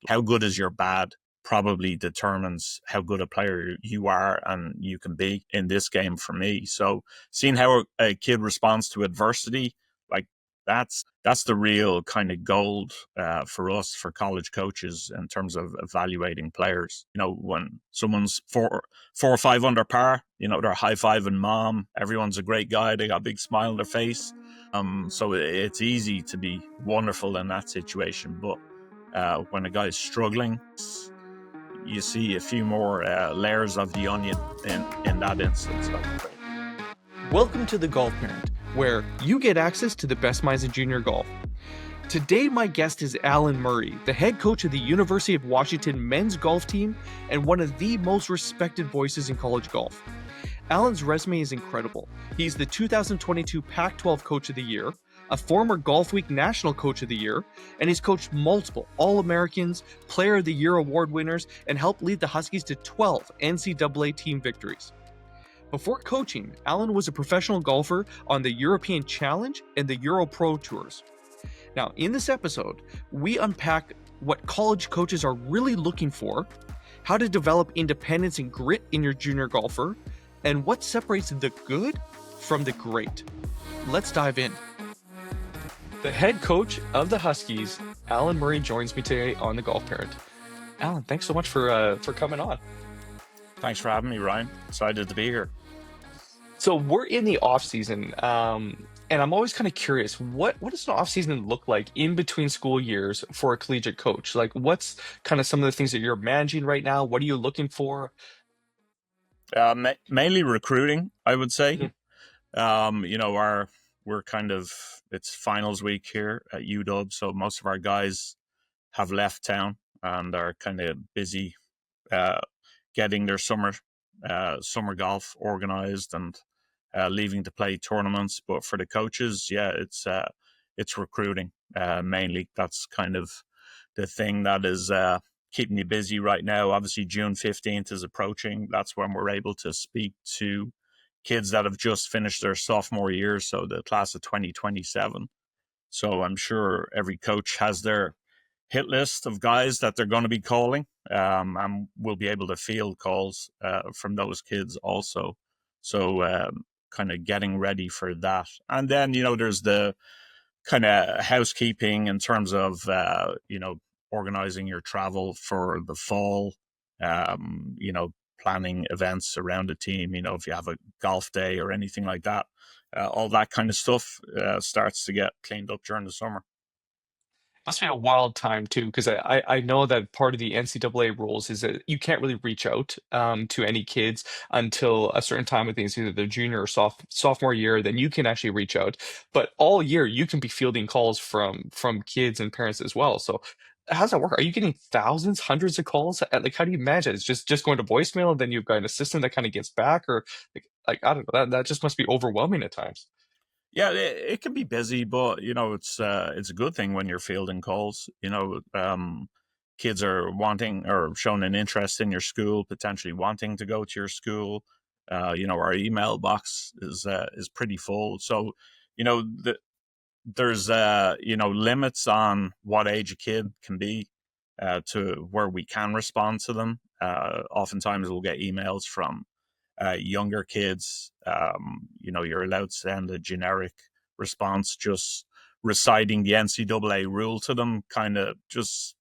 how good is your bad probably determines how good a player you are and you can be in this game for me. So seeing how a kid responds to adversity, like that's the real kind of gold for us, for college coaches, in terms of evaluating players. When someone's four or five under par, they're high-fiving mom. Everyone's a great guy. They got a big smile on their face. So it's easy to be wonderful in that situation. But when a guy's struggling, you see a few more layers of the onion in that instance. Welcome to the Golf Parent, where you get access to the best minds in junior golf. Today, my guest is Alan Murray, the head coach of the University of Washington men's golf team and one of the most respected voices in college golf. Alan's resume is incredible. He's the 2022 Pac-12 Coach of the Year, a former Golfweek National Coach of the Year, and he's coached multiple All-Americans, Player of the Year award winners, and helped lead the Huskies to 12 NCAA team victories. Before coaching, Alan was a professional golfer on the European Challenge and the Euro Pro Tours. Now, in this episode, we unpack what college coaches are really looking for, how to develop independence and grit in your junior golfer, and what separates the good from the great. Let's dive in. The head coach of the Huskies, Alan Murray, joins me today on the Golf Parent. Alan, thanks so much for coming on. Thanks for having me, Ryan. Excited to be here. So we're in the off season, and I'm always kind of curious, what does an off season look like in between school years for a collegiate coach? Like, what's kind of some of the things that you're managing right now? What are you looking for? Mainly recruiting, I would say. Mm-hmm. We're kind of, it's finals week here at UW, so most of our guys have left town and are kind of busy getting their summer golf organized and leaving to play tournaments. But for the coaches, it's recruiting mainly. That's kind of the thing that is keeping you busy right now. Obviously, June 15th is approaching. That's when we're able to speak to kids that have just finished their sophomore year, so the class of 2027. So I'm sure every coach has their hit list of guys that they're going to be calling, and we'll be able to field calls from those kids also. So kind of getting ready for that. And then, there's the kind of housekeeping in terms of, organizing your travel for the fall, planning events around the team, if you have a golf day or anything like that. All that kind of stuff starts to get cleaned up during the summer. Must be a wild time too, because I know that part of the NCAA rules is that you can't really reach out to any kids until a certain time. I think it's either their junior or sophomore year. Then you can actually reach out, but all year you can be fielding calls from kids and parents as well. So how's that work? Are you getting thousands, hundreds of calls? Like, how do you manage it? It's just going to voicemail, and then you've got an assistant that kind of gets back, or like I don't know. That just must be overwhelming at times. Yeah, it can be busy, but it's a good thing when you're fielding calls. Kids are wanting or showing an interest in your school, potentially wanting to go to your school. Our email box is pretty full, so there's limits on what age a kid can be to where we can respond to them. Oftentimes, we'll get emails from younger kids. You're allowed to send a generic response, just reciting the NCAA rule to them, kind of just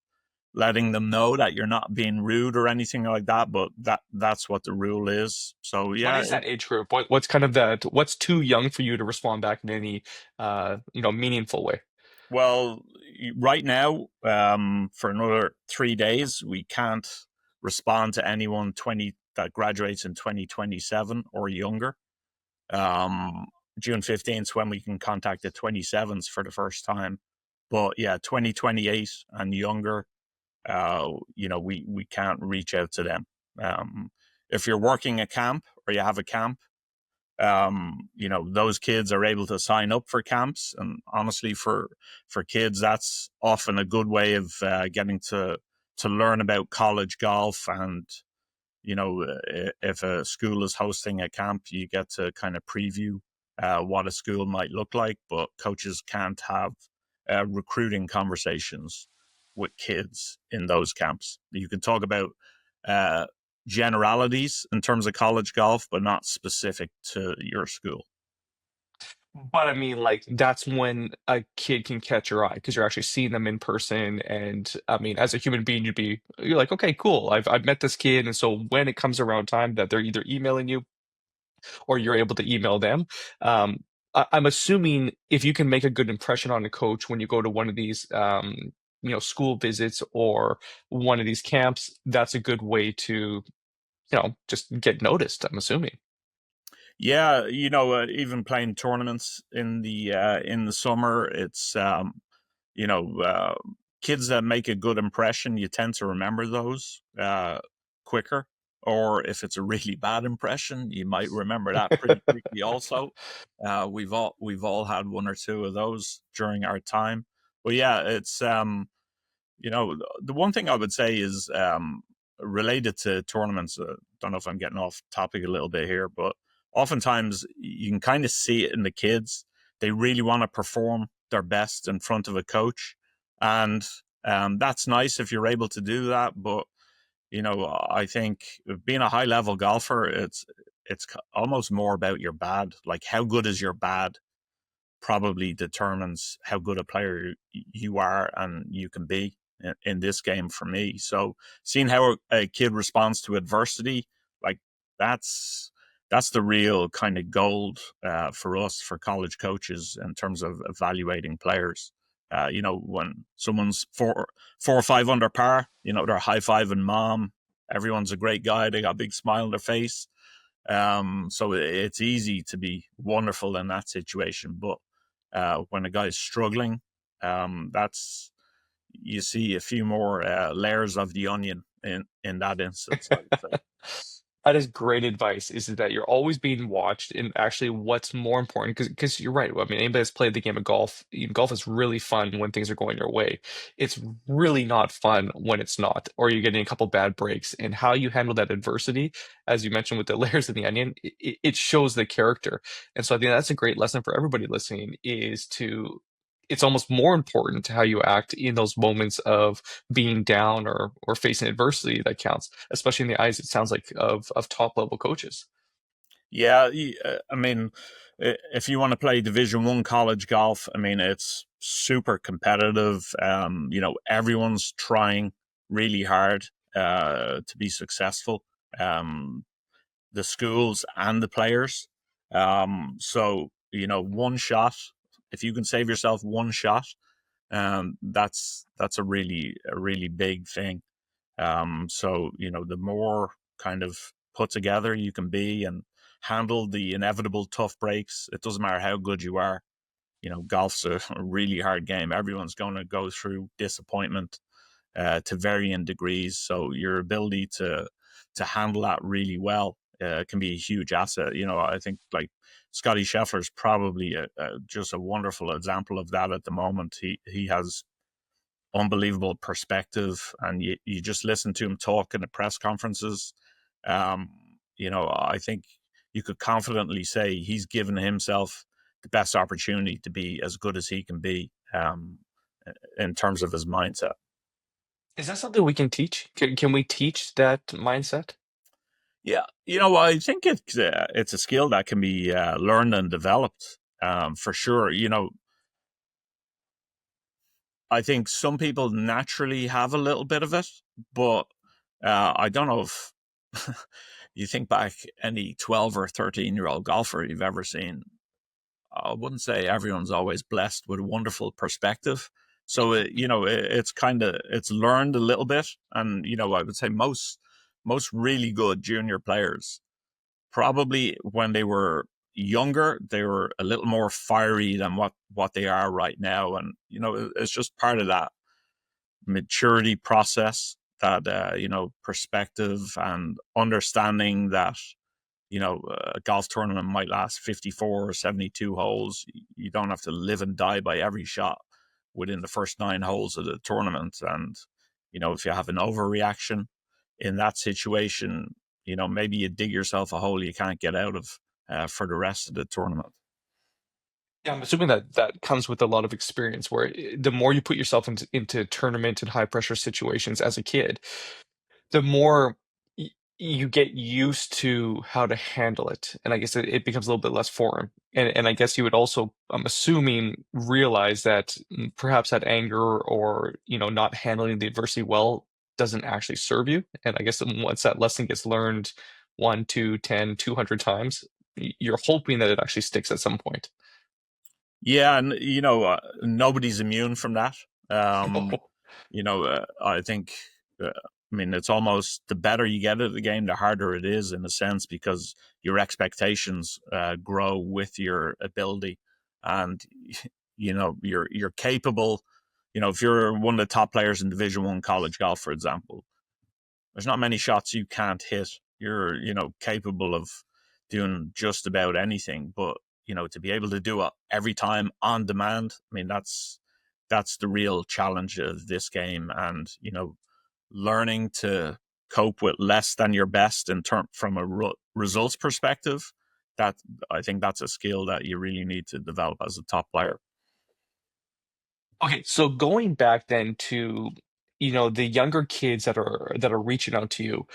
letting them know that you're not being rude or anything like that, but that's what the rule is. So What yeah. is that age group? What's kind of what's too young for you to respond back in any meaningful way? Well, right now, for another 3 days, we can't respond to anyone that graduates in 2027 or younger. June 15th is when we can contact the 27s for the first time. But yeah, 2028 and younger, we can't reach out to them. If you're working a camp or you have a camp, those kids are able to sign up for camps. And honestly, for kids, that's often a good way of getting to learn about college golf. And if a school is hosting a camp, you get to kind of preview what a school might look like. But coaches can't have recruiting conversations with kids in those camps. You can talk about uh, generalities in terms of college golf, but not specific to your school. But I mean, like, that's when a kid can catch your eye because you're actually seeing them in person. And I mean, as a human being, you're like, okay, cool. I've met this kid. And so when it comes around time that they're either emailing you or you're able to email them, I'm assuming if you can make a good impression on a coach when you go to one of these, school visits or one of these camps, that's a good way to, just get noticed, I'm assuming. Yeah, even playing tournaments in the summer, it's you know, kids that make a good impression, you tend to remember those quicker. Or if it's a really bad impression, you might remember that pretty quickly. Also, we've all had one or two of those during our time. But yeah, it's the one thing I would say is related to tournaments. Don't know if I'm getting off topic a little bit here, but oftentimes you can kind of see it in the kids. They really want to perform their best in front of a coach, and that's nice if you're able to do that. But I think being a high level golfer, it's almost more about your bad. Like, how good is your bad probably determines how good a player you are and you can be in this game for me. So seeing how a kid responds to adversity, like that's that's the real kind of gold for us, for college coaches, in terms of evaluating players. When someone's four or five under par, they're high fiving mom. Everyone's a great guy. They got a big smile on their face. So it's easy to be wonderful in that situation. But when a guy's struggling, that's you see a few more layers of the onion in that instance, I would say. That is great advice, is that you're always being watched, and actually what's more important, because you're right. I mean, anybody that's played the game of golf, golf is really fun when things are going your way. It's really not fun when it's not, or you're getting a couple bad breaks. And how you handle that adversity, as you mentioned with the layers of the onion, it shows the character. And so I think that's a great lesson for everybody listening, is to it's almost more important to how you act in those moments of being down or facing adversity that counts, especially in the eyes, it sounds like, of top level coaches. Yeah, I mean, if you want to play Division 1 college golf, I mean, it's super competitive. Everyone's trying really hard to be successful. Um, the schools and the players. So one shot. If you can save yourself one shot, that's a really big thing. So the more kind of put together you can be and handle the inevitable tough breaks. It doesn't matter how good you are. Golf's a really hard game. Everyone's going to go through disappointment to varying degrees. So your ability to handle that really well can be a huge asset. I think like Scotty Scheffler is probably just a wonderful example of that at the moment. He has unbelievable perspective, and you just listen to him talk in the press conferences. I think you could confidently say he's given himself the best opportunity to be as good as he can be in terms of his mindset. Is that something we can teach? Can we teach that mindset? Yeah, I think it's a skill that can be learned and developed for sure. I think some people naturally have a little bit of it, but I don't know if you think back any 12 or 13-year-old golfer you've ever seen. I wouldn't say everyone's always blessed with a wonderful perspective. So it's learned a little bit, and I would say most really good junior players, probably when they were younger, they were a little more fiery than what they are right now. And it's just part of that maturity process, that perspective and understanding that a golf tournament might last 54 or 72 holes. You don't have to live and die by every shot within the first 9 holes of the tournament. And if you have an overreaction in that situation, maybe you dig yourself a hole you can't get out of for the rest of the tournament. Yeah, I'm assuming that that comes with a lot of experience where the more you put yourself into tournament and high pressure situations as a kid, the more you get used to how to handle it. And I guess it becomes a little bit less foreign. And I guess you would also, I'm assuming, realize that perhaps that anger or, not handling the adversity well doesn't actually serve you. And I guess once that lesson gets learned 1, 2, 10, 200 times, you're hoping that it actually sticks at some point. Yeah, and nobody's immune from that. Um, I think, I mean, it's almost the better you get at the game, the harder it is in a sense because your expectations grow with your ability, and you're capable. If you're one of the top players in Division One college golf, for example, there's not many shots you can't hit. You're, capable of doing just about anything, but to be able to do it every time on demand, I mean, that's the real challenge of this game, and learning to cope with less than your best in term from a results perspective. That I think that's a skill that you really need to develop as a top player. Okay, so going back then to, the younger kids that are reaching out to you,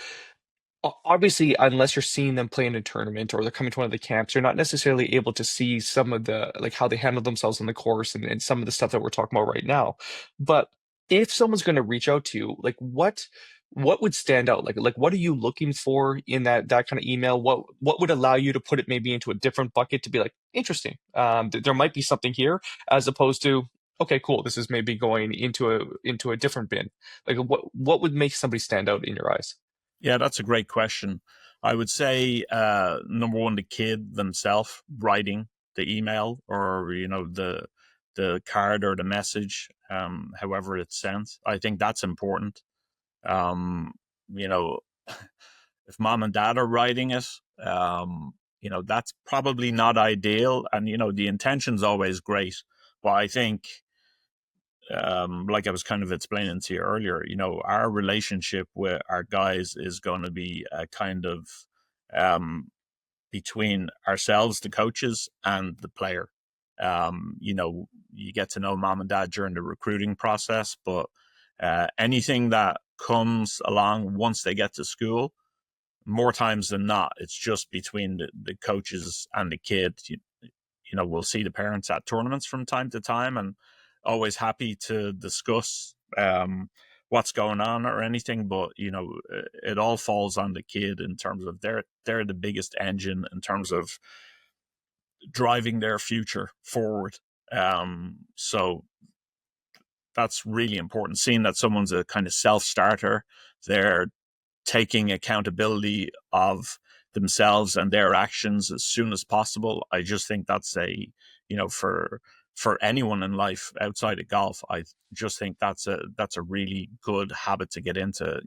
obviously, unless you're seeing them play in a tournament or they're coming to one of the camps, you're not necessarily able to see some of the like how they handle themselves on the course and some of the stuff that we're talking about right now. But if someone's going to reach out to you, like what would stand out? Like what are you looking for in that kind of email? What would allow you to put it maybe into a different bucket to be like, interesting. There might be something here, as opposed to, okay, cool, this is maybe going into a different bin. Like what would make somebody stand out in your eyes? Yeah, that's a great question. I would say number one, the kid themselves writing the email or the card or the message, however it's sent. I think that's important. Um, you know, if mom and dad are writing it, that's probably not ideal. And the intention's always great, but I think like I was kind of explaining to you earlier, our relationship with our guys is going to be a kind of um, between ourselves, the coaches, and the player. You get to know mom and dad during the recruiting process, but anything that comes along once they get to school, more times than not, it's just between the coaches and the kid. We'll see the parents at tournaments from time to time and always happy to discuss what's going on or anything. But, it all falls on the kid in terms of they're the biggest engine in terms of driving their future forward. So that's really important. Seeing that someone's a kind of self starter, they're taking accountability of themselves and their actions as soon as possible. I just think that's for anyone in life outside of golf, I just think that's a really good habit to get into.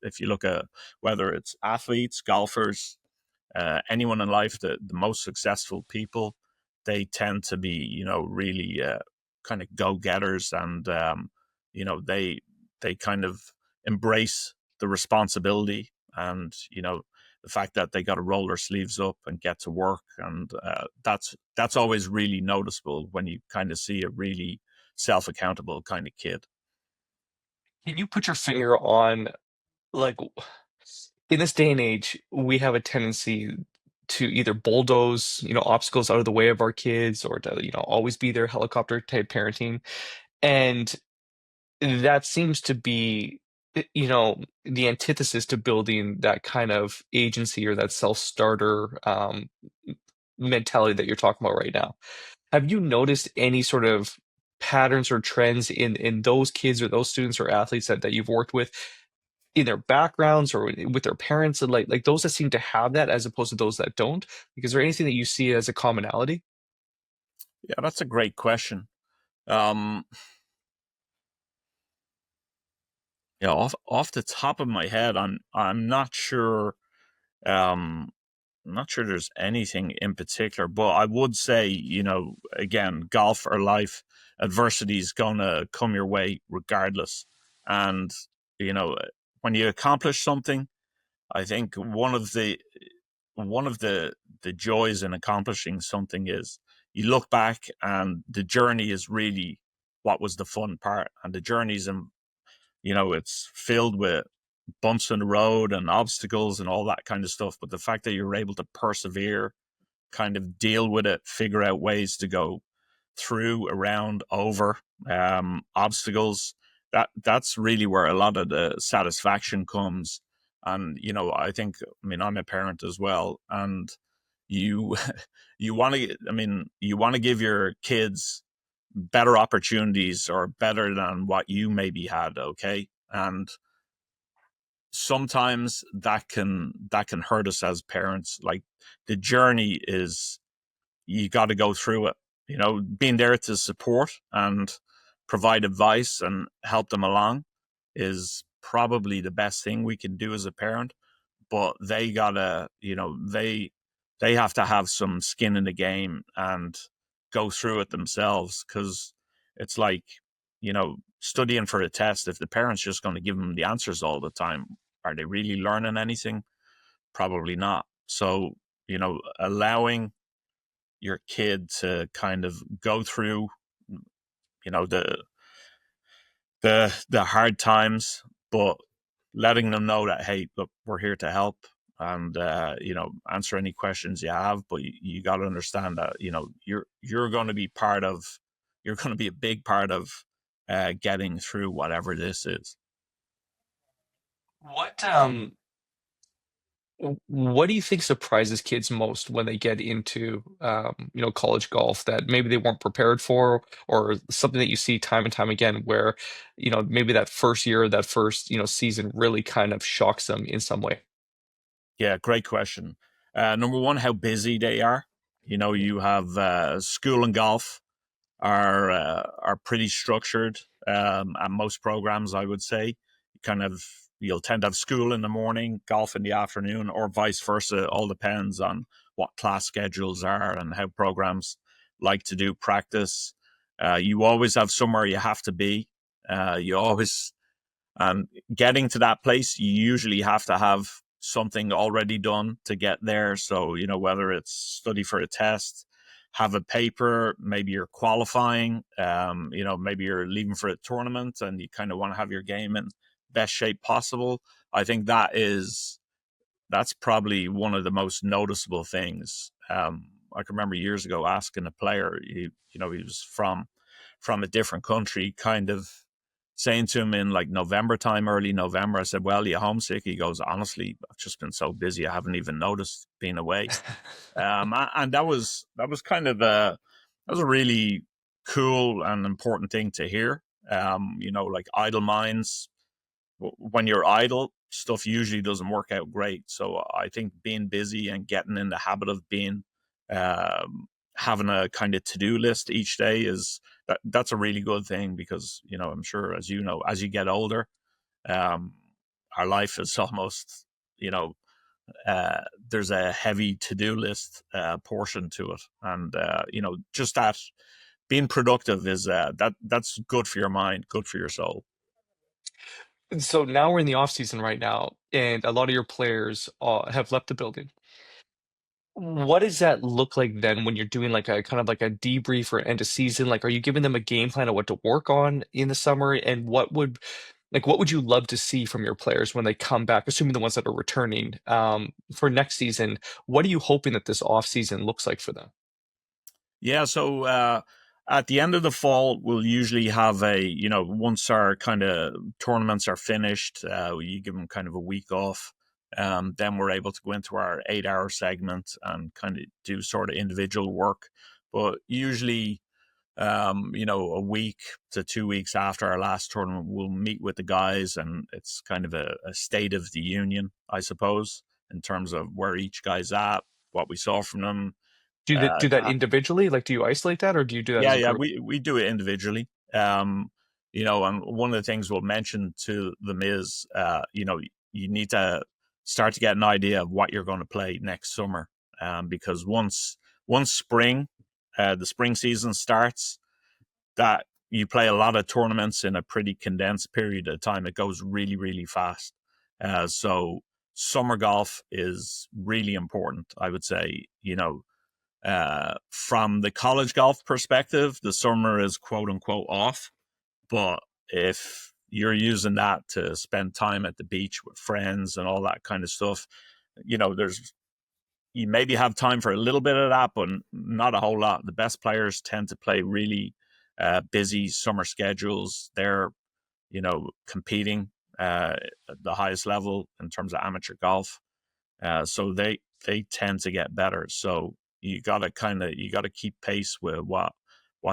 If you look at whether it's athletes, golfers, anyone in life, the most successful people, they tend to be, really kind of go getters, and they kind of embrace the responsibility, and the fact that they got to roll their sleeves up and get to work, and that's always really noticeable when you kind of see a really self accountable kind of kid. Can you put your finger on, like, in this day and age, we have a tendency to either bulldoze, obstacles out of the way of our kids, or to, always be their helicopter type parenting. And that seems to be, the antithesis to building that kind of agency or that self-starter mentality that you're talking about right now. Have you noticed any sort of patterns or trends in those kids or those students or athletes that you've worked with in their backgrounds or with their parents, and like those that seem to have that as opposed to those that don't? Because is there anything that you see as a commonality? Yeah, that's a great question. um off the top of my head, I'm not sure. um I'm not sure there's anything in particular, but I would say, again, golf or life, adversity is going to come your way regardless. And, you know, when you accomplish something, I think one of the joys in accomplishing something is you look back and the journey is really what was the fun part. And the journey's, it's filled with bumps in the road and obstacles and all that kind of stuff. But the fact that you're able to persevere, kind of deal with it, figure out ways to go through, around, over obstacles, that's really where a lot of the satisfaction comes. And I'm a parent as well, and you you want to give your kids better opportunities or better than what you maybe had, okay? And sometimes that can hurt us as parents. Like, the journey is, you got to go through it. Being there to support and provide advice and help them along is probably the best thing we can do as a parent. But they gotta, they have to have some skin in the game and go through it themselves, because it's like, studying for a test. If the parent's just going to give them the answers all the time, are they really learning anything? Probably not. So, allowing your kid to kind of go through, the hard times, but letting them know that, hey, look, we're here to help, and answer any questions you have. But you got to understand that you're going to be you're going to be a big part of getting through whatever this is. What do you think surprises kids most when they get into college golf that maybe they weren't prepared for, or something that you see time and time again where maybe that first year, that first season really kind of shocks them in some way? Yeah, great question. Number one, how busy they are. You have school and golf are pretty structured at most programs, I would say. You'll tend to have school in the morning, golf in the afternoon, or vice versa. It all depends on what class schedules are and how programs like to do practice. You always have somewhere you have to be. You always And getting to that place, you usually have to have something already done to get there. So, whether it's study for a test, have a paper, maybe you're qualifying, maybe you're leaving for a tournament and you kind of want to have your game in best shape possible. I think that's probably one of the most noticeable things. I can remember years ago asking a player, he was from a different country, kind of saying to him in like November time, early November, I said, "Well, you homesick?" He goes, "Honestly, I've just been so busy, I haven't even noticed being away." And that was kind of that was a really cool and important thing to hear. Like idle minds, when you're idle, stuff usually doesn't work out great. So I think being busy and getting in the habit of being having a kind of to-do list each day that's a really good thing, because I'm sure, as as you get older, um, our life is almost, there's a heavy to-do list portion to it, and just that being productive is that's good for your mind, good for your soul. So now we're in the off season right now, and a lot of your players have left the building. What does that look like then when you're doing like a kind of like a debrief or end of season? Like, are you giving them a game plan of what to work on in the summer? And what would you love to see from your players when they come back, assuming the ones that are returning for next season? What are you hoping that this off season looks like for them? Yeah, so at the end of the fall, we'll usually have once our kind of tournaments are finished, you give them kind of a week off. Then we're able to go into our 8-hour segment and kind of do sort of individual work. But usually, a week to 2 weeks after our last tournament, we'll meet with the guys, and it's kind of a state of the union, I suppose, in terms of where each guy's at, what we saw from them. Do that individually? Like, do you isolate that, or do you do that Yeah, as a yeah, group? we do it individually. And one of the things we'll mention to them is, you need to start to get an idea of what you're going to play next summer, because once the spring season starts, that you play a lot of tournaments in a pretty condensed period of time. It goes really, really fast. So summer golf is really important, I would say. From the college golf perspective, the summer is quote unquote off. But if you're using that to spend time at the beach with friends and all that kind of stuff, you maybe have time for a little bit of that, but not a whole lot. The best players tend to play really busy summer schedules. They're, competing at the highest level in terms of amateur golf. So they tend to get better. So you gotta keep pace with what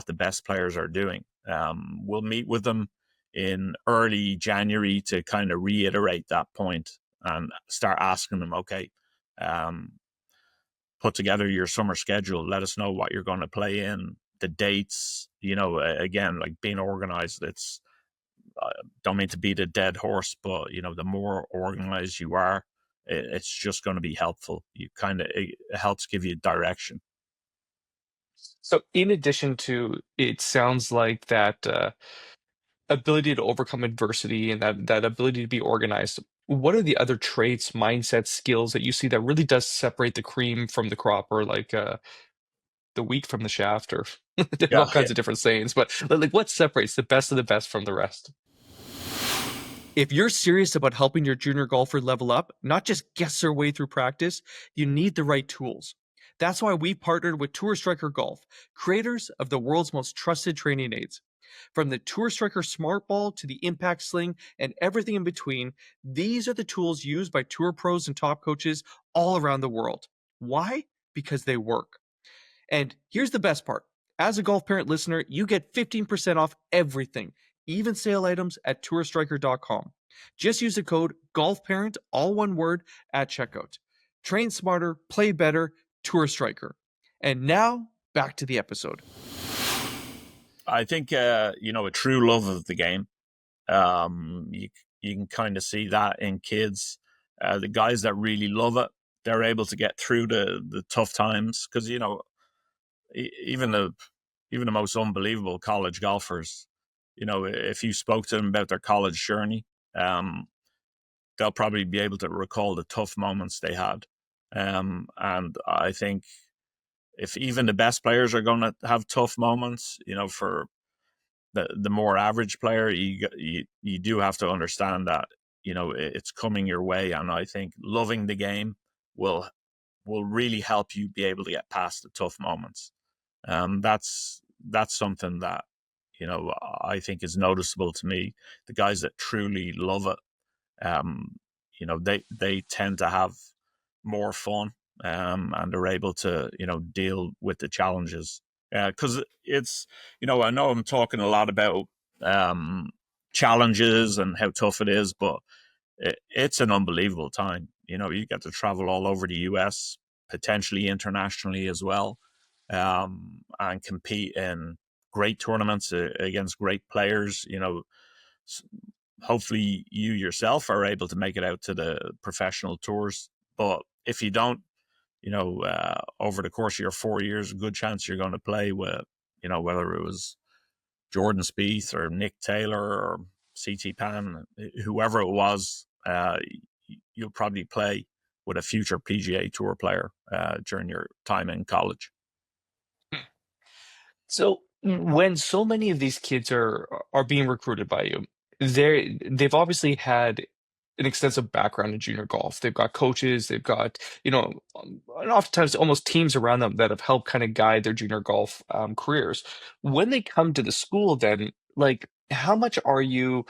the best players are doing. We'll meet with them in early January to kind of reiterate that point and start asking them, okay, put together your summer schedule. Let us know what you're going to play in, the dates. Again, like being organized. It's don't mean to beat a dead horse, but the more organized you are, it's just going to be helpful. It helps give you direction. So, in addition to, it sounds like that ability to overcome adversity and that ability to be organized. What are the other traits, mindset, skills that you see that really does separate the cream from the crop, or like the wheat from the shaft, or there's Yeah, all kinds of different sayings, but like what separates the best of the best from the rest? If you're serious about helping your junior golfer level up, not just guess their way through practice, you need the right tools. That's why we partnered with Tour Striker Golf, creators of the world's most trusted training aids. From the Tour Striker Smart Ball to the Impact Sling and everything in between, these are the tools used by tour pros and top coaches all around the world. Why? Because they work. And here's the best part. As a Golf Parent listener, you get 15% off everything, even sale items at tourstriker.com. Just use the code GOLFPARENT, all one word, at checkout. Train smarter, play better, Tour Striker. And now, back to the episode. I think a true love of the game. You can kind of see that in kids. The guys that really love it, they're able to get through the tough times, because even the most unbelievable college golfers, if you spoke to them about their college journey, they'll probably be able to recall the tough moments they had. And I think if even the best players are going to have tough moments, for the more average player, you do have to understand that it's coming your way. And I think loving the game will really help you be able to get past the tough moments. That's something that I think is noticeable to me. The guys that truly love it, they tend to have more fun, and they're able to deal with the challenges. Because it's I know I'm talking a lot about challenges and how tough it is, but it's an unbelievable time. You get to travel all over the US, potentially internationally as well, and compete in great tournaments against great players. Hopefully you yourself are able to make it out to the professional tours. But if you don't, over the course of your 4 years, a good chance you're going to play with, whether it was Jordan Spieth or Nick Taylor or CT Pan, whoever it was, you'll probably play with a future PGA Tour player during your time in college. So when so many of these kids are being recruited by you, they've obviously had an extensive background in junior golf. They've got coaches, they've got, and oftentimes almost teams around them that have helped kind of guide their junior golf careers. When they come to the school, then, like, how much are you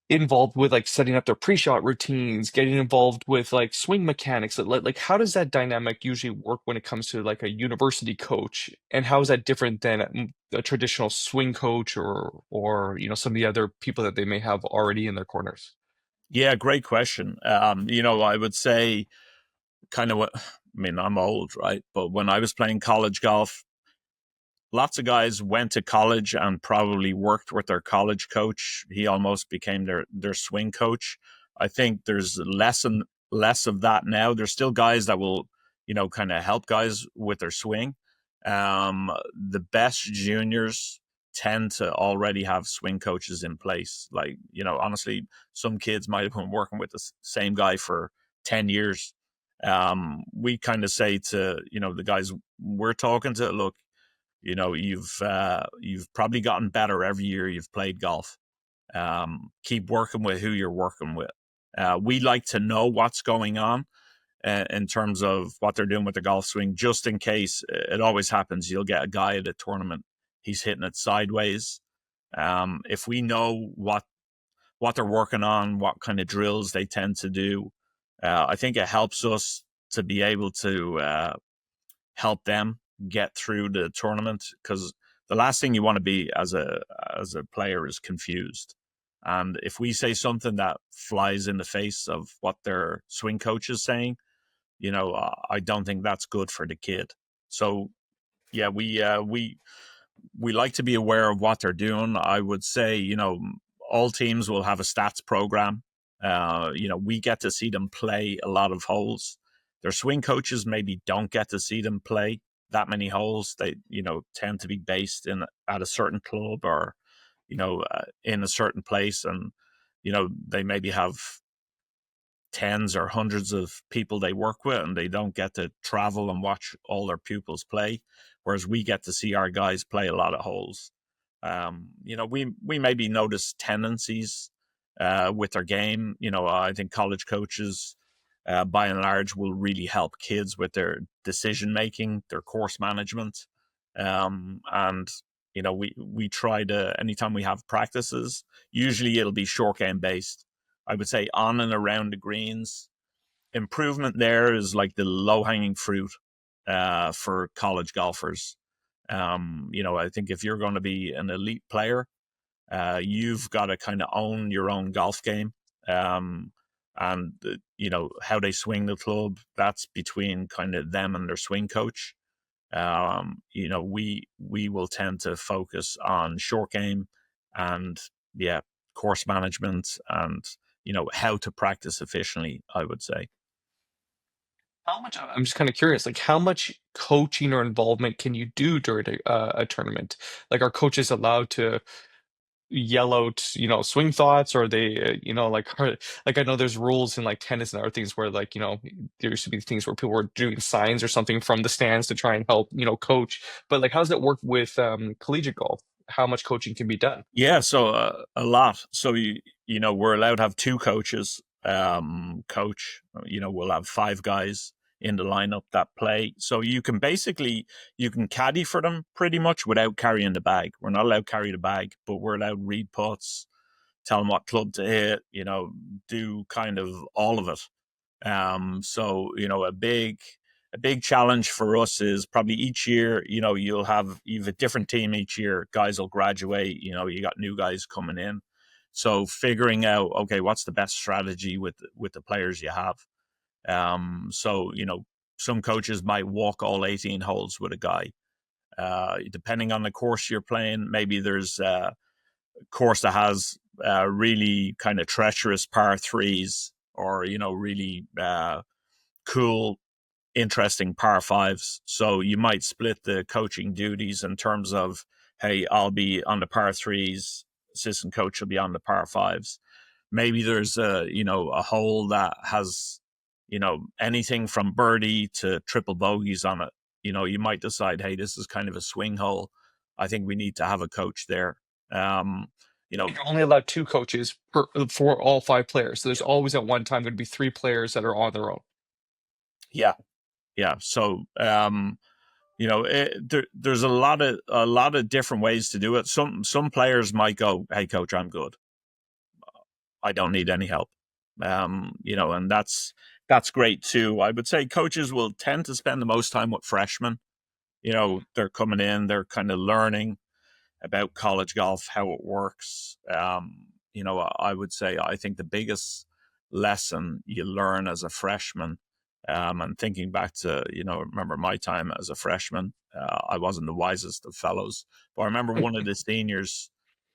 involved with like setting up their pre-shot routines, getting involved with like swing mechanics? Like how does that dynamic usually work when it comes to like a university coach? And how is that different than a traditional swing coach, or some of the other people that they may have already in their corners? Yeah, great question. I would say I'm old, right? But when I was playing college golf, lots of guys went to college and probably worked with their college coach. He almost became their swing coach. I think there's less and less of that now. There's still guys that will, kind of help guys with their swing. The best juniors tend to already have swing coaches in place. Like, honestly, some kids might have been working with the same guy for 10 years. We kind of say to, the guys we're talking to, look, you've probably gotten better every year you've played golf. Keep working with who you're working with. We like to know what's going on in terms of what they're doing with the golf swing, just in case. It always happens. You'll get a guy at a tournament, he's hitting it sideways. If we know what they're working on, what kind of drills they tend to do, I think it helps us to be able to help them get through the tournament, because the last thing you want to be as a player is confused. And if we say something that flies in the face of what their swing coach is saying, I don't think that's good for the kid. So yeah, we like to be aware of what they're doing. I would say, all teams will have a stats program. We get to see them play a lot of holes. Their swing coaches maybe don't get to see them play that many holes. They, tend to be based at a certain club or, in a certain place. And, they maybe have tens or hundreds of people they work with, and they don't get to travel and watch all their pupils play, whereas we get to see our guys play a lot of holes. We maybe notice tendencies with their game. I think college coaches, by and large, will really help kids with their decision making, their course management, and we try to, anytime we have practices, usually it'll be short game based. I would say on and around the greens. Improvement there is like the low hanging fruit for college golfers. I think if you're going to be an elite player, you've got to kind of own your own golf game. And how they swing the club, that's between kind of them and their swing coach. We will tend to focus on short game and course management and how to practice efficiently, I would say. How much? I'm just kind of curious, like how much coaching or involvement can you do during a tournament? Like, are coaches allowed to yell out, swing thoughts, or are they, like I know there's rules in like tennis and other things where like, there used to be things where people were doing signs or something from the stands to try and help, coach. But like, how does that work with collegiate golf? How much coaching can be done? Yeah, so a lot. So we're allowed to have two coaches. Coach, we'll have five guys in the lineup that play. So you can caddy for them pretty much without carrying the bag. We're not allowed to carry the bag, but we're allowed to read putts, tell them what club to hit, do kind of all of it. So a big challenge for us is probably each year, you've a different team each year. Guys will graduate, you got new guys coming in. So figuring out, okay, what's the best strategy with the players you have? So, some coaches might walk all 18 holes with a guy. Depending on the course you're playing, maybe there's a course that has really kind of treacherous par threes, or, really cool, interesting par fives. So you might split the coaching duties in terms of, hey, I'll be on the par threes, assistant coach will be on the par fives. Maybe there's a hole that has, anything from birdie to triple bogeys on it. You might decide, hey, this is kind of a swing hole. I think we need to have a coach there. You're only allowed two coaches for all five players. So there's always at one time going to be three players that are on their own. Yeah. So, there's a lot of different ways to do it. Some players might go, hey, coach, I'm good. I don't need any help. And that's great too. I would say coaches will tend to spend the most time with freshmen. They're coming in, they're kind of learning about college golf, how it works. I would say I think the biggest lesson you learn as a freshman, and thinking back to, remember my time as a freshman, I wasn't the wisest of fellows, but I remember one of the seniors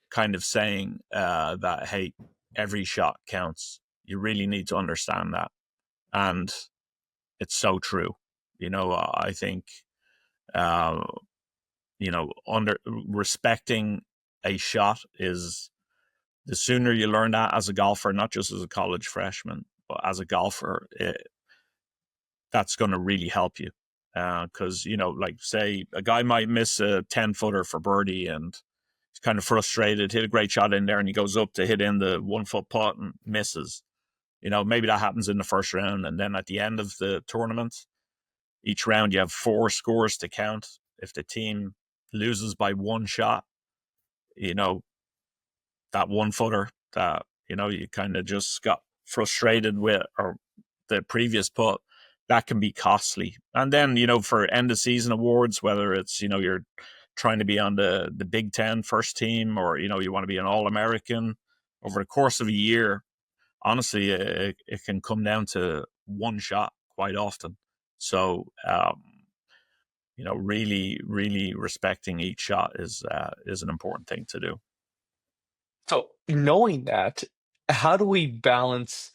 kind of saying that, hey, every shot counts. You really need to understand that. And it's so true. I think, under respecting a shot is, the sooner you learn that as a golfer, not just as a college freshman, but as a golfer, that's going to really help you. Because, like say a guy might miss a 10-footer for birdie and he's kind of frustrated, hit a great shot in there, and he goes up to hit in the 1-foot putt and misses. Maybe that happens in the first round. And then at the end of the tournament, each round you have 4 scores to count. If the team loses by 1 shot, that 1-footer that, you kind of just got frustrated with, or the previous putt, that can be costly. And then, for end of season awards, whether it's, you're trying to be on the Big Ten first team, or, you want to be an All-American over the course of a year, honestly, it can come down to 1 shot quite often. So, really, really respecting each shot is an important thing to do. So, knowing that, how do we balance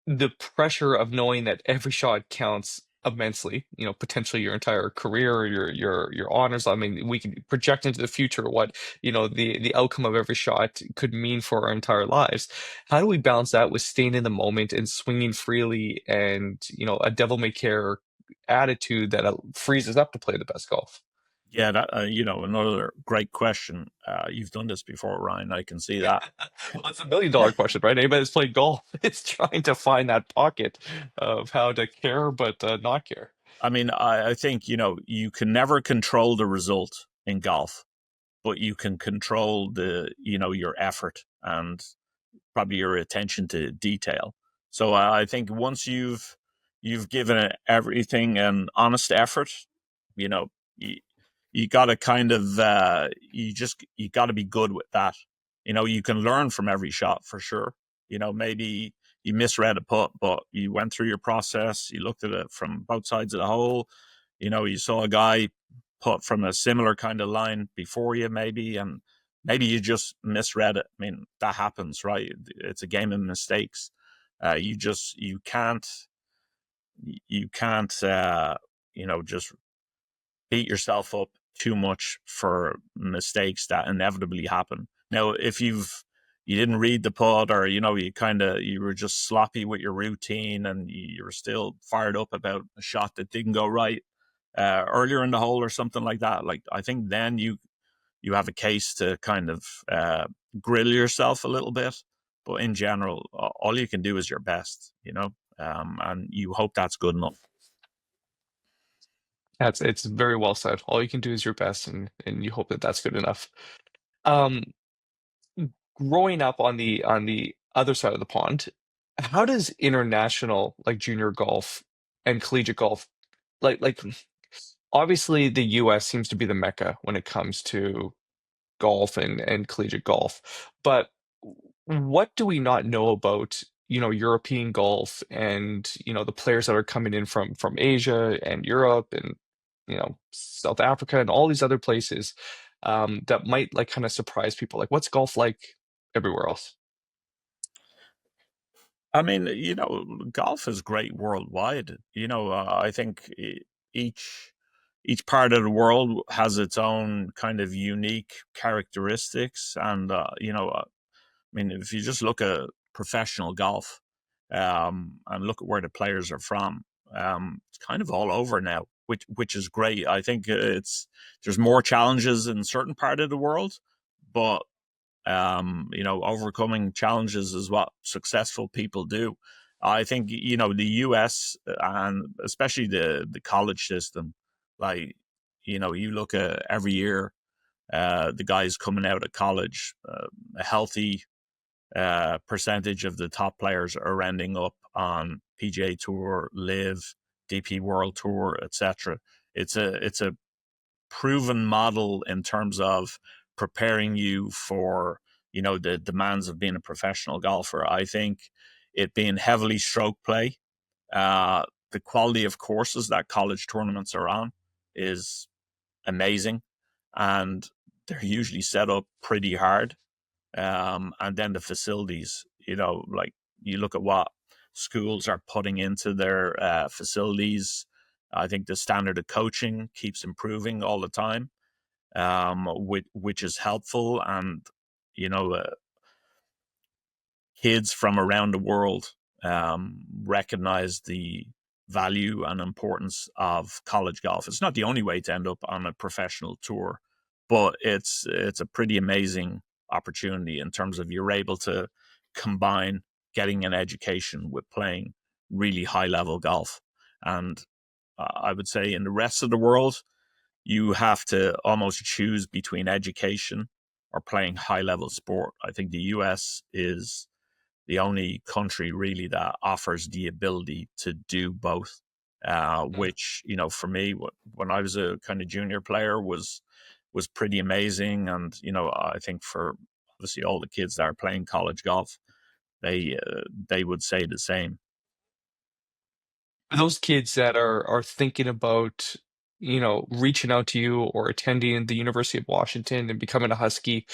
the pressure of knowing that every shot counts immensely, potentially your entire career or your honors? I mean, we can project into the future what, the outcome of every shot could mean for our entire lives. How do we balance that with staying in the moment and swinging freely and, a devil may care attitude that frees us up to play the best golf? Yeah, that another great question. You've done this before, Ryan. I can see that. Well, it's $1 million question, right? Anybody that's played golf is trying to find that pocket of how to care but not care. I mean, I think you can never control the result in golf, but you can control your effort and probably your attention to detail. So I think once you've given it everything an honest effort, you know, you, you got to kind of you got to be good with that. You can learn from every shot for sure. Maybe you misread a putt, but you went through your process. You looked at it from both sides of the hole. You saw a guy putt from a similar kind of line before you, maybe, and maybe you just misread it. I mean, that happens, right? It's a game of mistakes. You can't just beat yourself up too much for mistakes that inevitably happen. Now, if you didn't read the putt, or you were just sloppy with your routine, and you were still fired up about a shot that didn't go right earlier in the hole or something like that, like I think then you have a case to kind of grill yourself a little bit. But in general, all you can do is your best, and you hope that's good enough. It's very well said. All you can do is your best, and you hope that that's good enough. Um, Growing up on the other side of the pond, how does international like junior golf and collegiate golf like obviously the US seems to be the mecca when it comes to golf and collegiate golf. But what do we not know about, European golf and, the players that are coming in from Asia and Europe and, South Africa and all these other places that might like kind of surprise people? Like, what's golf like everywhere else? I mean, golf is great worldwide. I think each each part of the world has its own kind of unique characteristics, and I mean, if you just look at professional golf, and look at where the players are from, it's kind of all over now, which is great. I think there's more challenges in certain part of the world, but overcoming challenges is what successful people do. I think the U.S. and especially the college system, like you look at every year, the guys coming out of college, a healthy percentage of the top players are ending up on PGA Tour, Live, DP World Tour, etc. It's a proven model in terms of preparing you for the demands of being a professional golfer. I think it being heavily stroke play, the quality of courses that college tournaments are on is amazing, and they're usually set up pretty hard. And then the facilities, like you look at what schools are putting into their facilities. I think the standard of coaching keeps improving all the time, which is helpful. And you know, uh, kids from around the world recognize the value and importance of college golf. It's not the only way to end up on a professional tour, but it's a pretty amazing opportunity in terms of you're able to combine getting an education with playing really high level golf. And I would say in the rest of the world, you have to almost choose between education or playing high level sport. I think the US is the only country really that offers the ability to do both. Which, for me, when I was a kind of junior player, was pretty amazing. And I think for obviously all the kids that are playing college golf, they would say the same. For those kids that are thinking about, reaching out to you or attending the University of Washington and becoming a Husky,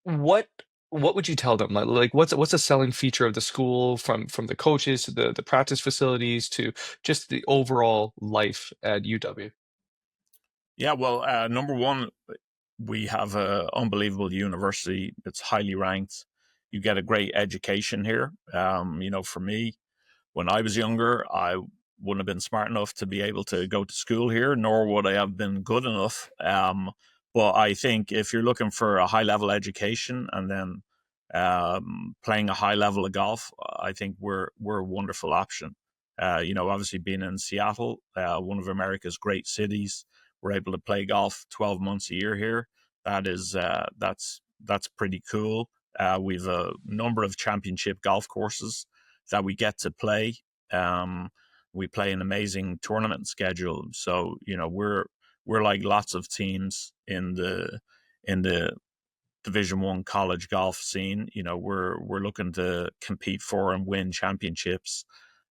what what would you tell them? Like what's a selling feature of the school, from the coaches to the practice facilities to just the overall life at UW? Yeah, well, number one, we have an unbelievable university. It's highly ranked. You get a great education here. For me, when I was younger, I wouldn't have been smart enough to be able to go to school here, nor would I have been good enough. But I think if you're looking for a high level education and then playing a high level of golf, I think we're a wonderful option. Obviously being in Seattle, one of America's great cities, we're able to play golf 12 months a year here. That's pretty cool. We've a number of championship golf courses that we get to play. We play an amazing tournament schedule, so we're like lots of teams in the Division One college golf scene. We're looking to compete for and win championships,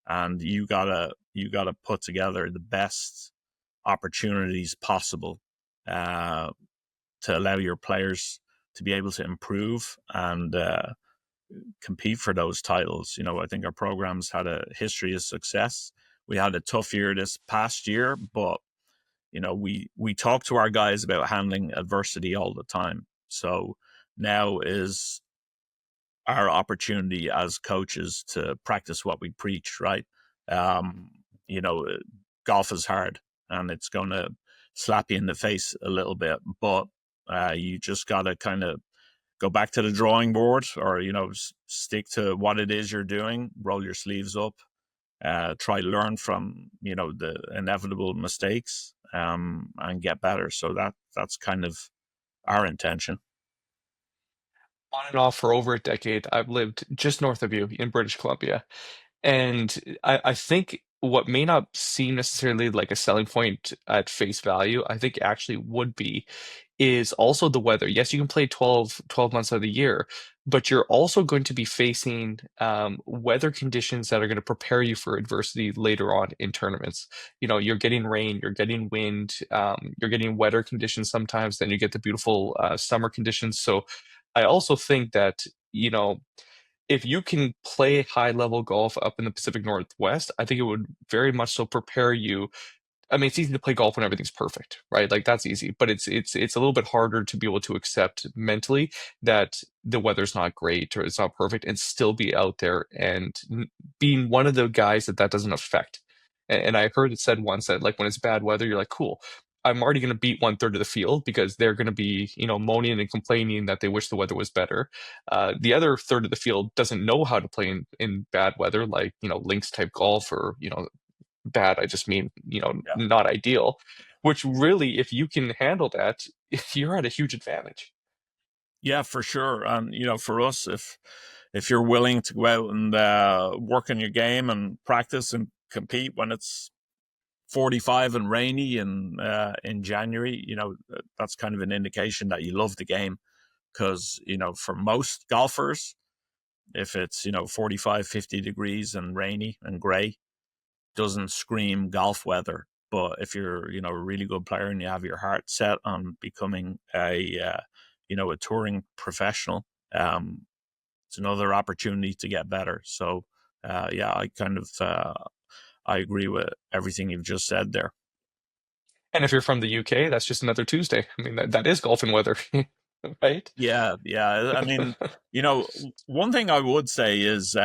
and you gotta put together the best opportunities possible uh, to allow your players to be able to improve and compete for those titles. I think our program's had a history of success. We had a tough year this past year, but we talk to our guys about handling adversity all the time. So now is our opportunity as coaches to practice what we preach, right? Um, you know, golf is hard and it's going to slap you in the face a little bit, but you just got to kind of go back to the drawing board, or stick to what it is you're doing, roll your sleeves up, try to learn from the inevitable mistakes, and get better. So that's kind of our intention. On and off for over a decade, I've lived just north of you in British Columbia. And I think what may not seem necessarily like a selling point at face value, I think actually would be, is also the weather. Yes, you can play 12 months of the year, but you're also going to be facing weather conditions that are going to prepare you for adversity later on in tournaments. You're getting rain, you're getting wind, you're getting wetter conditions sometimes, then you get the beautiful summer conditions. So I also think that, if you can play high level golf up in the Pacific Northwest, I think it would very much so prepare you. I mean, it's easy to play golf when everything's perfect, right? Like that's easy, but it's a little bit harder to be able to accept mentally that the weather's not great or it's not perfect and still be out there and being one of the guys that doesn't affect. And I heard it said once that like when it's bad weather, you're like, cool. I'm already going to beat one third of the field because they're going to be, moaning and complaining that they wish the weather was better. The other third of the field doesn't know how to play in bad weather, like, links type golf or, bad, I just mean, Yeah. not ideal, which really, if you can handle that, you're at a huge advantage. Yeah, for sure. And for us, if you're willing to go out and work on your game and practice and compete when it's 45 and rainy and in January, that's kind of an indication that you love the game. Because for most golfers, if it's 45, 50 degrees and rainy and gray, doesn't scream golf weather. But if you're a really good player and you have your heart set on becoming a touring professional, it's another opportunity to get better. So yeah, I agree with everything you've just said there. And if you're from the UK, that's just another Tuesday. I mean, that is golf and weather, right? Yeah, yeah. I mean, one thing I would say is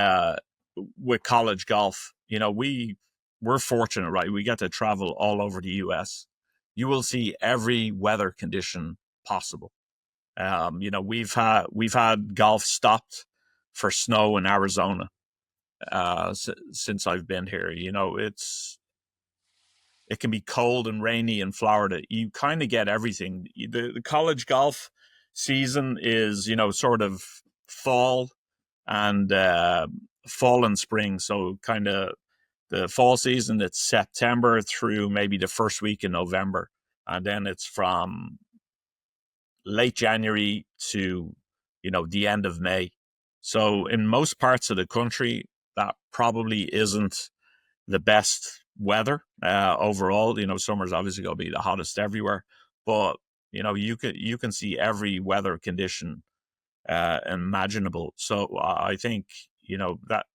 with college golf, we we're fortunate, right? We get to travel all over the US. You will see every weather condition possible. We've had golf stopped for snow in Arizona since I've been here. It can be cold and rainy in Florida. You kind of get everything. The college golf season is, sort of fall and fall and spring. So kind of the fall season, it's September through maybe the first week in November. And then it's from late January to, the end of May. So in most parts of the country, that probably isn't the best weather overall. Summer's obviously going to be the hottest everywhere, but you can see every weather condition imaginable. So I think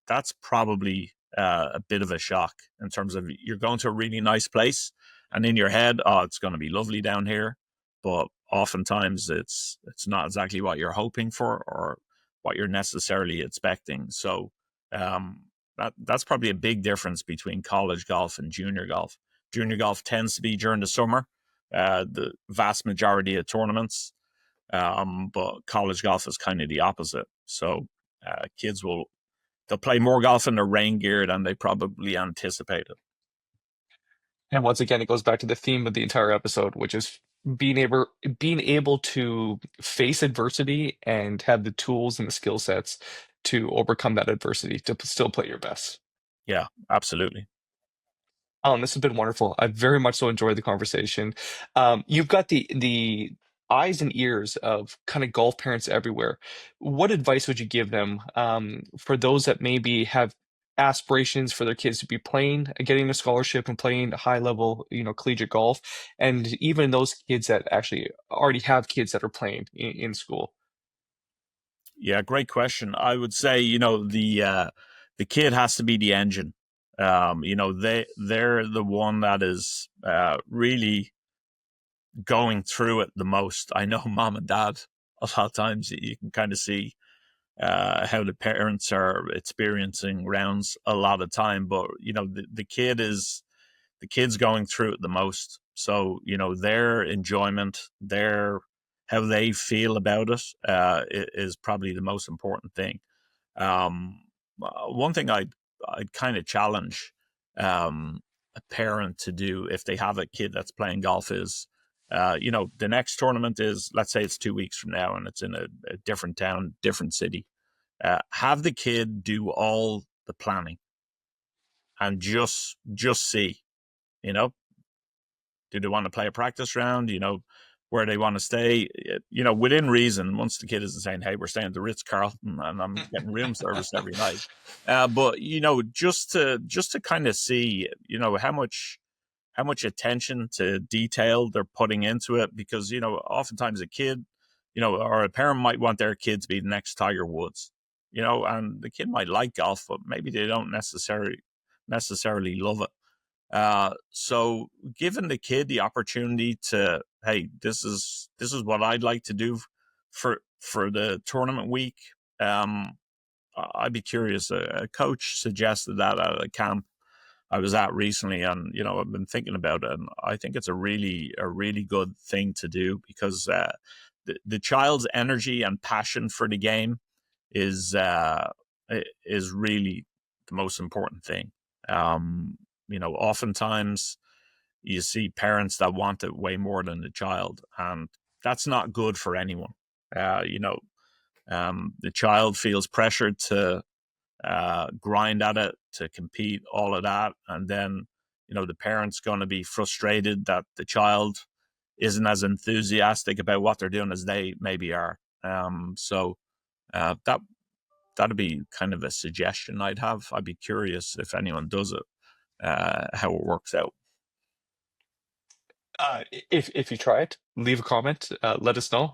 that's probably a bit of a shock in terms of you're going to a really nice place, and in your head, oh, it's going to be lovely down here, but oftentimes it's not exactly what you're hoping for or what you're necessarily expecting. So that's probably a big difference between college golf and junior golf. Junior golf tends to be during the summer, the vast majority of tournaments, but college golf is kind of the opposite. So kids they'll play more golf in their rain gear than they probably anticipated. And once again, it goes back to the theme of the entire episode, which is being able to face adversity and have the tools and the skill sets to overcome that adversity to still play your best. Yeah, absolutely. This has been wonderful. I very much so enjoyed the conversation. You've got the eyes and ears of kind of golf parents everywhere. What advice would you give them for those that maybe have aspirations for their kids to be playing, getting a scholarship and playing high level, collegiate golf, and even those kids that actually already have kids that are playing in school? Yeah, great question. I would say, the kid has to be the engine. They're the one that is really going through it the most. I know mom and dad, a lot of times you can kind of see how the parents are experiencing rounds a lot of time, but the kid's going through it the most. So their enjoyment, their how they feel about it is probably the most important thing. One thing I'd kind of challenge a parent to do if they have a kid that's playing golf is, the next tournament is, let's say it's 2 weeks from now and it's in a different town, different city. Have the kid do all the planning and just see, you know, do they want to play a practice round? Where they want to stay, within reason. Once the kid isn't saying, "Hey, we're staying at the Ritz Carlton and I'm getting room service every night," but just to kind of see, how much attention to detail they're putting into it, because oftentimes a kid, or a parent might want their kid to be the next Tiger Woods, and the kid might like golf, but maybe they don't necessarily love it. So giving the kid the opportunity to, hey, this is what I'd like to do for the tournament week. I'd be curious. A coach suggested that at a camp I was at recently, and I've been thinking about it, and I think it's a really good thing to do, because the child's energy and passion for the game is really the most important thing. Oftentimes you see parents that want it way more than the child, and that's not good for anyone. The child feels pressured to grind at it, to compete, all of that, and then the parent's going to be frustrated that the child isn't as enthusiastic about what they're doing as they maybe are. So that'd be kind of a suggestion I'd have. I'd be curious if anyone does it, how it works out. If you try it, leave a comment, let us know.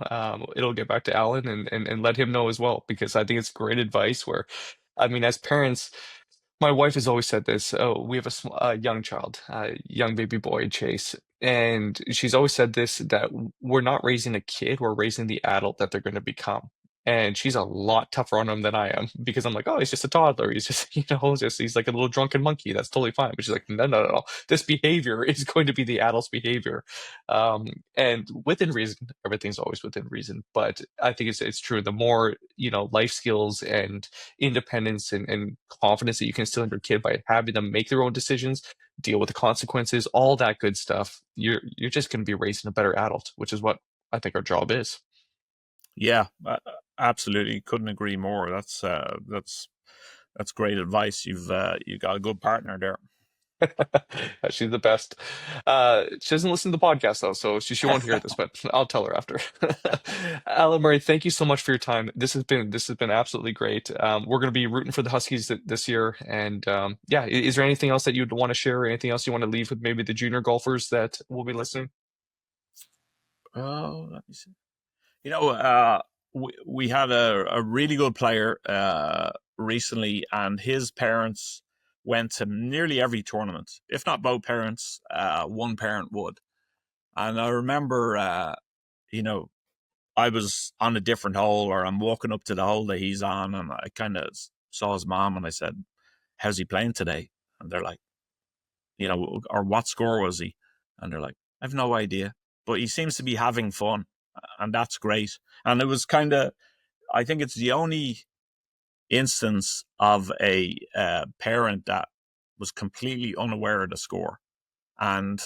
It'll get back to Alan and let him know as well, because I think it's great advice where, I mean, as parents, my wife has always said this. Oh, we have a young child, a young baby boy, Chase, and she's always said this, that we're not raising a kid, we're raising the adult that they're going to become. And she's a lot tougher on him than I am because I'm like, oh, he's just a toddler. He's just, he's like a little drunken monkey. That's totally fine. But she's like, no, no, no, no. This behavior is going to be the adult's behavior. And within reason, everything's always within reason. But I think it's true. The more, life skills and independence and confidence that you can instill in your kid by having them make their own decisions, deal with the consequences, all that good stuff, you're just going to be raising a better adult, which is what I think our job is. Yeah, absolutely. Couldn't agree more. That's great advice. You got a good partner there. She's the best. She doesn't listen to the podcast though, so she won't hear this, but I'll tell her after. Alan Murray, thank you so much for your time. This has been absolutely great. We're going to be rooting for the Huskies this year, and yeah, is there anything else that you'd want to share, or anything else you want to leave with maybe the junior golfers that will be listening? Oh, let me see. We had a really good player recently, and his parents went to nearly every tournament. If not both parents, one parent would. And I remember, I was on a different hole, or I'm walking up to the hole that he's on, and I kind of saw his mom, and I said, "How's he playing today?" And they're like, or what score was he? And they're like, "I have no idea, but he seems to be having fun." And that's great. And it was I think it's the only instance of a parent that was completely unaware of the score. And,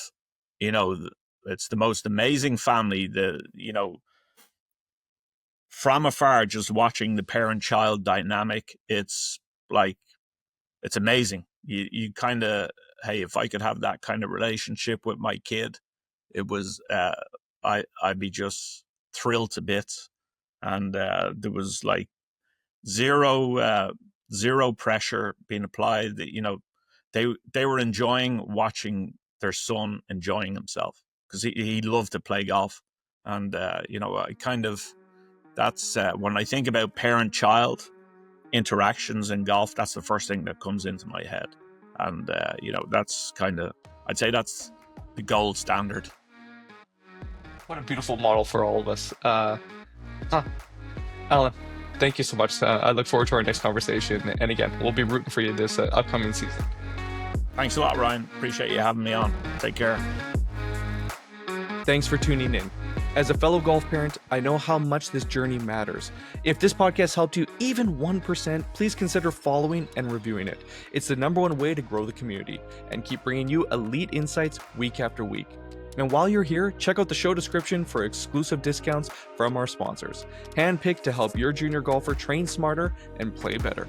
it's the most amazing family, from afar, just watching the parent-child dynamic. It's amazing. You kind of, hey, if I could have that kind of relationship with my kid, it was, I'd be just thrilled to bits. And there was like zero pressure being applied. They were enjoying watching their son enjoying himself, because he loved to play golf. And that's when I think about parent-child interactions in golf, that's the first thing that comes into my head. And that's I'd say that's the gold standard. What a beautiful model for all of us. Alan, thank you so much. I look forward to our next conversation. And again, we'll be rooting for you this upcoming season. Thanks a lot, Ryan. Appreciate you having me on. Take care. Thanks for tuning in. As a fellow golf parent, I know how much this journey matters. If this podcast helped you even 1%, please consider following and reviewing it. It's the #1 way to grow the community and keep bringing you elite insights week after week. And while you're here, check out the show description for exclusive discounts from our sponsors, handpicked to help your junior golfer train smarter and play better.